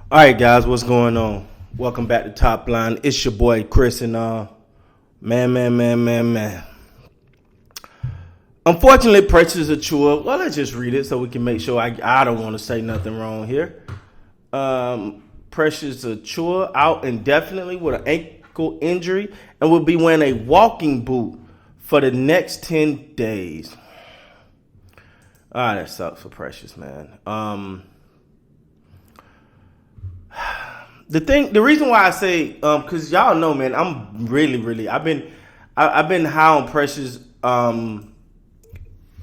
All right, guys, what's going on? Welcome back to Top Line. It's your boy Chris, and man. Unfortunately, Precious Achiuwa. Well, let's just read it so we can make sure I don't want to say nothing wrong here. Precious Achiuwa out indefinitely with an ankle injury and will be wearing a walking boot for the next 10 days. That sucks for Precious, man. The reason why I say, because y'all know, man, I'm really, I've been high on Precious,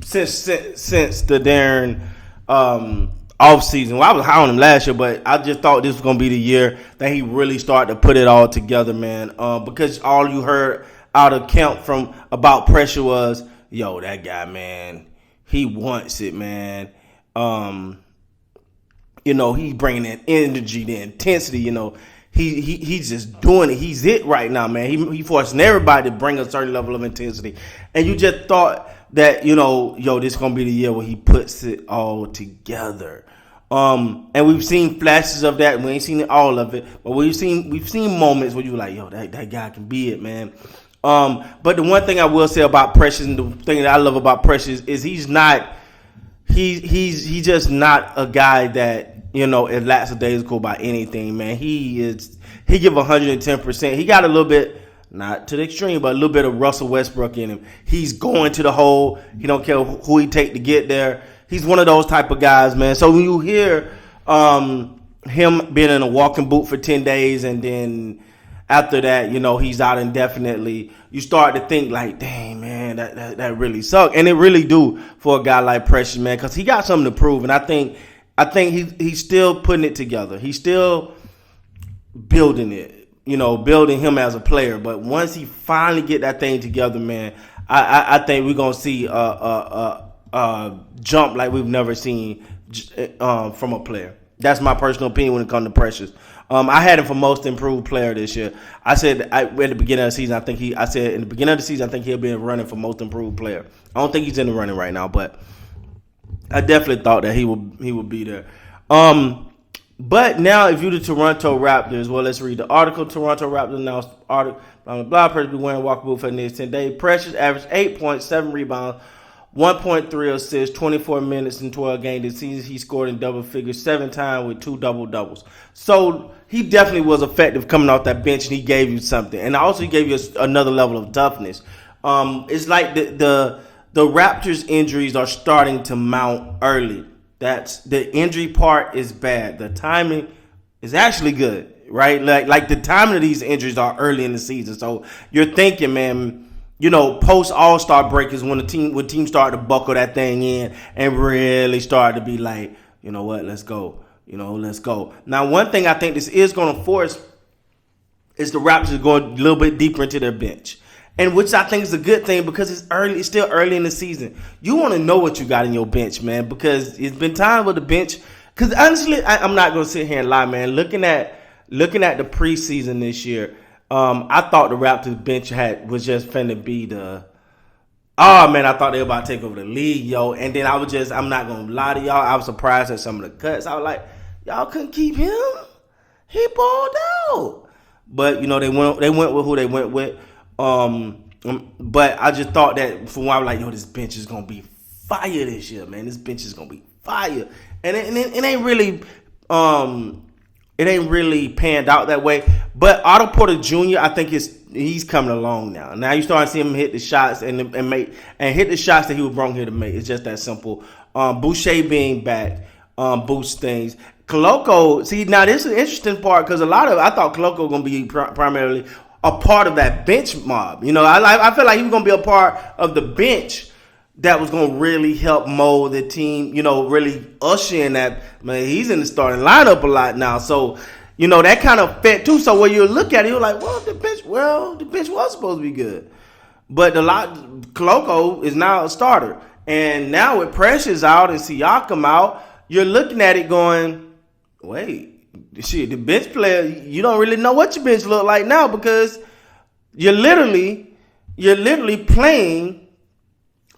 since the Darren, off season. Well, I was high on him last year, but I just thought this was gonna be the year that he really started to put it all together, man. Because all you heard out of camp from about Pressure was, yo, that guy, man, he wants it, man. He's bringing in energy, the intensity. He's just doing it. He's it right now, man. He forcing everybody to bring a certain level of intensity, and you just thought that this is gonna be the year where he puts it all together. And we've seen flashes of that. We ain't seen all of it, but we've seen moments where you're like, yo, that guy can be it, man. But the one thing I will say about Precious, and the thing that I love about Precious, is he's just not a guy that, it lackadaisical by anything, man. He give 110%. He got a little bit, not to the extreme, but a little bit of Russell Westbrook in him. He's going to the hole. He don't care who he take to get there. He's one of those type of guys, man. So when you hear him being in a walking boot for 10 days and then after that, he's out indefinitely, you start to think like, dang, man, that really sucked. And it really do for a guy like Precious, man, because he got something to prove. And I think he's still putting it together. He's still building it, building him as a player. But once he finally get that thing together, man, I think we're going to see a jump like we've never seen from a player. That's my personal opinion when it comes to Precious. I had him for most improved player this year. I said at the beginning of the season, I think he'll be running for most improved player. I don't think he's in the running right now, but I definitely thought that he would be there. But now, if you're the Toronto Raptors, well, let's read the article. Toronto Raptors announced article, Precious be wearing walking boot for the next 10 days. Precious averaged 8.7 rebounds, 1.3 assists, 24 minutes in 12 games this season. He scored in double figures 7 times with 2 double-doubles. So he definitely was effective coming off that bench, and he gave you something. And also he gave you another level of toughness. It's like the Raptors' injuries are starting to mount early. That's the injury part is bad. The timing is actually good, right? Like the timing of these injuries are early in the season. So you're thinking, man, post All-Star break is when teams start to buckle that thing in and really start to be like, you know what, let's go. Let's go. Now, one thing I think this is going to force is the Raptors going a little bit deeper into their bench. And which I think is a good thing because it's early. It's still early in the season. You want to know what you got in your bench, man, because it's been time with the bench. Because honestly, I'm not going to sit here and lie, man. Looking at the preseason this year, I thought the Raptors bench was just finna be I thought they were about to take over the league, yo. And then I'm not going to lie to y'all, I was surprised at some of the cuts. I was like, y'all couldn't keep him? He balled out. But, they went with who they went with. But I just thought that for one, I was like, yo, this bench is gonna be fire this year, man. This bench is gonna be fire, and it ain't really panned out that way. But Otto Porter Jr., I think he's coming along now. Now you starting to see him hit the shots and hit the shots that he was brought here to make. It's just that simple. Boucher being back boosts things. Koloko, see, now this is an interesting part because I thought Koloko was gonna be primarily a part of that bench mob. I feel like he was going to be a part of the bench that was going to really help mold the team, really usher in that. Man, he's in the starting lineup a lot now. So, that kind of fit too. So when you look at it, you're like, the bench was supposed to be good. But Koloko is now a starter. And now with Precious out and Siakam out, you're looking at it going, wait. Shit, the bench player, you don't really know what your bench look like now because you're literally playing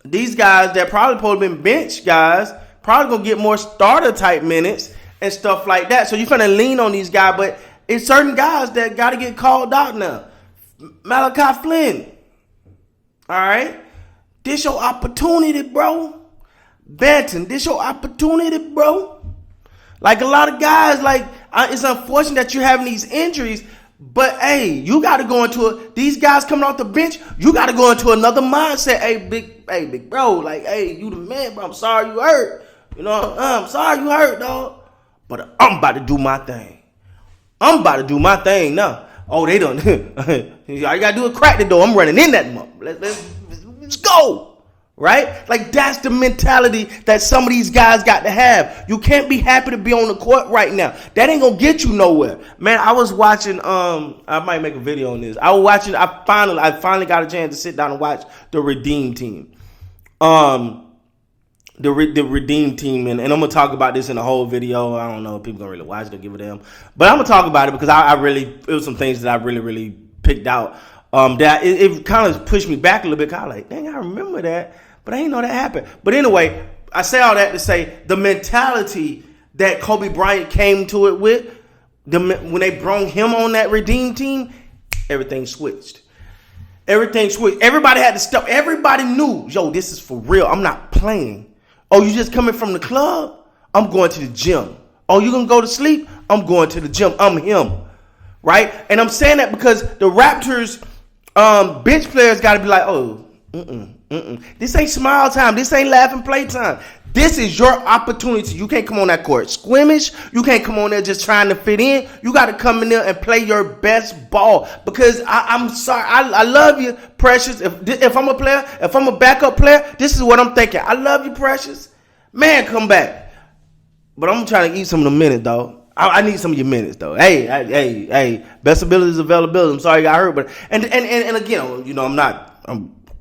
these guys that probably been bench guys, probably gonna get more starter type minutes, and stuff like that. So you're finna lean on these guys, but it's certain guys that got to get called out now. Malachi Flynn. All right? This your opportunity, bro. Benton, this your opportunity, bro. Like a lot of guys, like it's unfortunate that you're having these injuries, but hey, you got to go into these guys coming off the bench, you got to go into another mindset. Hey, big bro, like, hey, you the man, bro. I'm sorry you hurt. You know, I'm sorry you hurt, dog. But I'm about to do my thing. I'm about to do my thing now. Oh, they done. All you got to do is crack the door. I'm running in that mother. Let's go. Right? Like, that's the mentality that some of these guys got to have. You can't be happy to be on the court right now. That ain't gonna get you nowhere. Man, I was watching, I might make a video on this. I finally got a chance to sit down and watch the Redeem Team. The Redeem Team, and I'm gonna talk about this in the whole video. I don't know if people gonna really watch it or give a damn, but I'm gonna talk about it because it was some things that I really picked out. That it kind of pushed me back a little bit. Kind of like, dang, I remember that, but I didn't know that happened. But anyway, I say all that to say the mentality that Kobe Bryant came to it with, when they brought him on that Redeem Team, everything switched. Everything switched. Everybody had to step. Everybody knew, yo, this is for real. I'm not playing. Oh, you just coming from the club? I'm going to the gym. Oh, you gonna go to sleep? I'm going to the gym. I'm him. Right? And I'm saying that because the Raptors bench players got to be like, oh, this ain't smile time. This ain't laugh and play time. This is your opportunity. You can't come on that court squeamish. You can't come on there just trying to fit in. You got to come in there and play your best ball. Because I'm sorry, I love you, Precious. If I'm a player, if I'm a backup player, this is what I'm thinking. I love you, Precious. Man, come back. But I'm trying to eat some of the minutes, dog. I need some of your minutes, though. Hey. Best ability is availability. I'm sorry you got hurt, but and again, you know,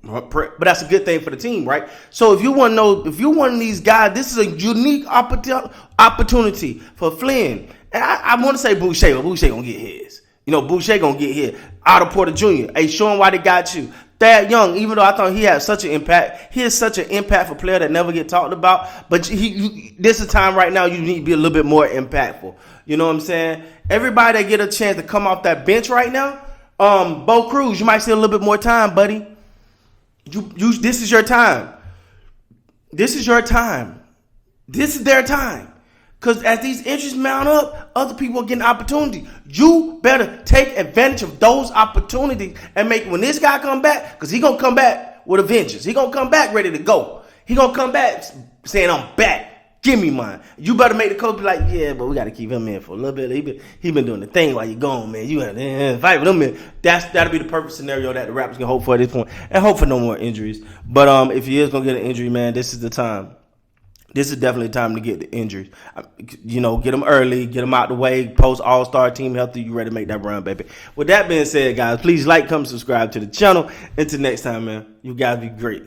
but that's a good thing for the team, right? So if you want to know, if you're one of these guys, this is a unique opportunity for Flynn. And I want to say Boucher, but Boucher gonna get his. You know, Boucher gonna get his. Otto Porter Jr. Hey, show him why they got you. Thad Young, even though I thought he had such an impact, he is such an impactful player that never get talked about. But this is time right now you need to be a little bit more impactful. You know what I'm saying? Everybody that get a chance to come off that bench right now, Bo Cruz, you might see a little bit more time, buddy. This is your time. This is your time. This is their time. Because as these injuries mount up, other people are getting opportunity. You better take advantage of those opportunities and make, when this guy come back, because he going to come back with a vengeance. He going to come back ready to go. He going to come back saying, I'm back. Give me mine. You better make the coach be like, yeah, but we got to keep him in for a little bit. He been doing the thing while you gone, man. You have to fight with him. Man. That'll be the perfect scenario that the Raptors can hope for at this point, and hope for no more injuries. But if he is gonna get an injury, man, this is the time. This is definitely time to get the injuries. You know, get them early, get them out the way. Post All-Star team healthy. You ready to make that run, baby? With that being said, guys, please like, comment, subscribe to the channel. Until next time, man. You guys be great.